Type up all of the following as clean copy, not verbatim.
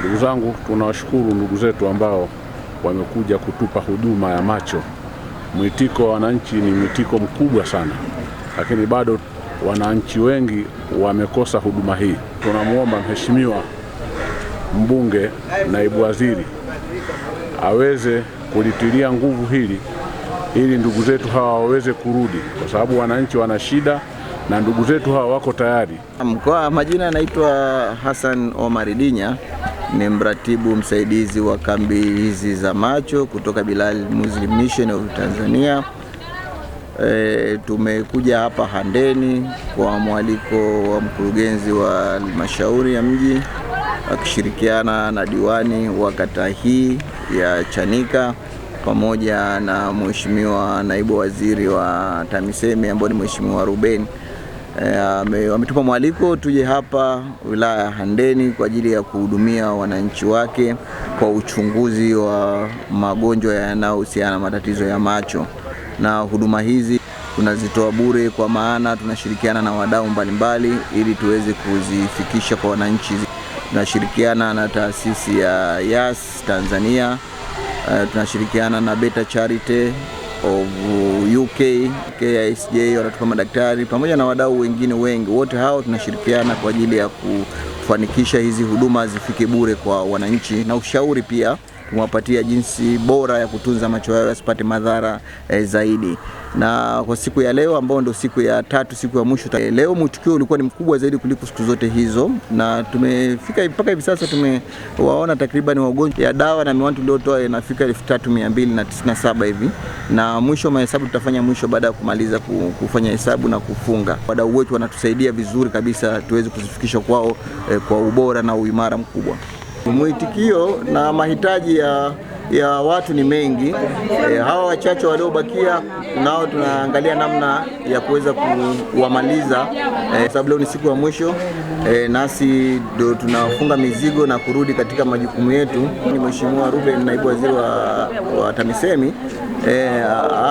Ndugu zangu, tunawashukuru ndugu zetu ambao wamekuja kutupa huduma ya macho. Mwitiko wa wananchi ni mwitiko mkubwa sana, lakini bado wananchi wengi wamekosa huduma hii. Tunamuomba Mheshimiwa mbunge, naibu waziri aweze kulitilia nguvu hili ili ndugu zetu hawa waweze kurudi, kwa sababu wananchi wana shida na ndugu zetu hawa wako tayari. Kwa majina naitwa Hassan Omar Dinya, ni mratibu msaidizi wa kambi hizi za macho kutoka Bilal Muslim Mission of Tanzania. Tumekuja hapa Handeni kwa mwaliko wa mkurugenzi wa halmashauri ya mji akishirikiana na diwani wa kata hii ya Chanika pamoja na mheshimiwa naibu waziri wa TAMISEMI ambaye ni mheshimiwa Ruben. Wametupa mwaliko tuje hapa wilaya ya Handeni kwa ajili ya kuhudumia wananchi wake kwa uchunguzi wa magonjwa yanayohusiana na matatizo ya macho, na huduma hizi tunazitoa bure, kwa maana tunashirikiana na wadau mbalimbali ili tuweze kuzifikisha kwa wananchi. Tunashirikiana na taasisi ya Yas Tanzania, tunashirikiana na Beta Charity of UK, KISJ wanatupa madaktari pamoja na wadau wengine wengi. Wote hao tunashirikiana kwa ajili ya kufanikisha hizi huduma zifike bure kwa wananchi, na ushauri pia tumewapatia jinsi bora ya kutunza macho yao yasipate madhara zaidi. Na kwa siku ya leo ambao ndio siku ya tatu, siku ya mwisho, leo mwitikio ulikuwa ni mkubwa zaidi kuliko siku zote hizo, na tumefika mpaka hivi sasa tumewaona takriban wagonjwa ya dawa na miwani tuliotoa inafika 3297 hivi, na mwisho mahesabu tutafanya mwisho baada ya kumaliza kufanya hesabu na kufunga. Wadau wetu wanatusaidia vizuri kabisa tuweze kuzifikisha kwao kwa ubora na uimara mkubwa. Mwitikio na mahitaji ya watu ni mengi. Hawa wachache waliobakia nao tunaangalia namna ya kuweza kuwamaliza, sababu leo ni siku ya mwisho, nasi ndio tunafunga mizigo na kurudi katika majukumu yetu. Ni Mheshimiwa Ruben, naibu waziri wa TAMISEMI,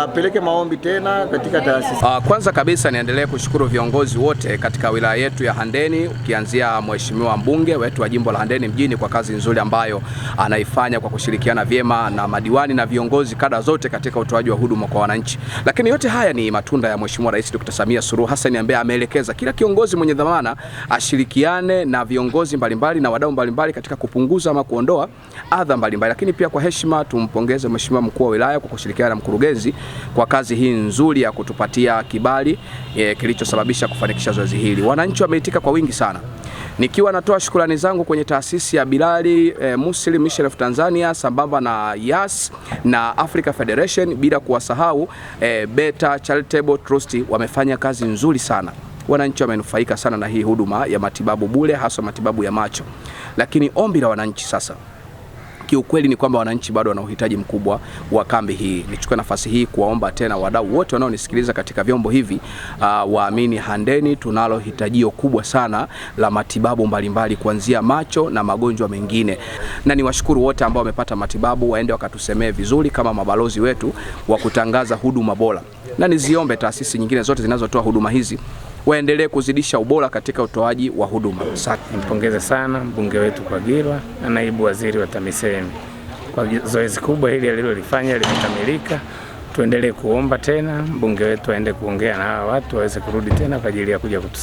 apeleke maombi tena katika taasisi. Kwanza kabisa niendelee kushukuru viongozi wote katika wilaya yetu ya Handeni, ukianzia Mheshimiwa mbunge wetu wa jimbo la Handeni mjini kwa kazi nzuri ambayo anaifanya kwa kushirikiana vyema na madiwani na viongozi kada zote katika utoaji wa huduma kwa wananchi. Lakini yote haya ni matunda ya Mheshimiwa Rais Dr. Samia Suluhu Hassan ambaye ameelekeza kila kiongozi mwenye dhamana ashirikiane na viongozi mbalimbali na wadau mbalimbali katika kupunguza ama kuondoa adha mbalimbali. Lakini pia kwa heshima tumpongeze Mheshimiwa mkuu wa wilaya kwa kushirikiana na mkurugenzi kwa kazi hii nzuri ya kutupatia kibali kilichosababisha kufanikisha zoezi hili. Wananchi wameitika kwa wingi sana. Nikiwa natoa shukrani zangu kwenye taasisi ya Bilal Muslim Mission of Tanzania sambamba na Yas na Africa Federation, bila kuwasahau Beta Charitable Trust, wamefanya kazi nzuri sana. Wananchi wamenufaika sana na hii huduma ya matibabu bure, hasa matibabu ya macho. Lakini ombi la wananchi sasa kiukweli ni kwamba wananchi bado wana uhitaji mkubwa wa kambi hii. Nichukue nafasi hii kuwaomba tena wadau wote wanaonisikiliza katika vyombo hivi waamini Handeni tunalo hitajio kubwa sana la matibabu mbalimbali kuanzia macho na magonjwa mengine. Na niwashukuru wote ambao wamepata matibabu, waende wakatusemee vizuri kama mabalozi wetu wa kutangaza huduma bora. Na niziombe taasisi nyingine zote zinazotoa huduma hizi waendelee kuzidisha ubora katika utoaji wa huduma. Nimpongeze sana mbunge wetu Kwagilwa na naibu waziri wa TAMISEMI kwa zoezi kubwa hili alilolifanya, limekamilika. Tuendelee kuomba tena mbunge wetu aende kuongea na hawa watu waweze kurudi tena kwa ajili ya kuja kutusaidia.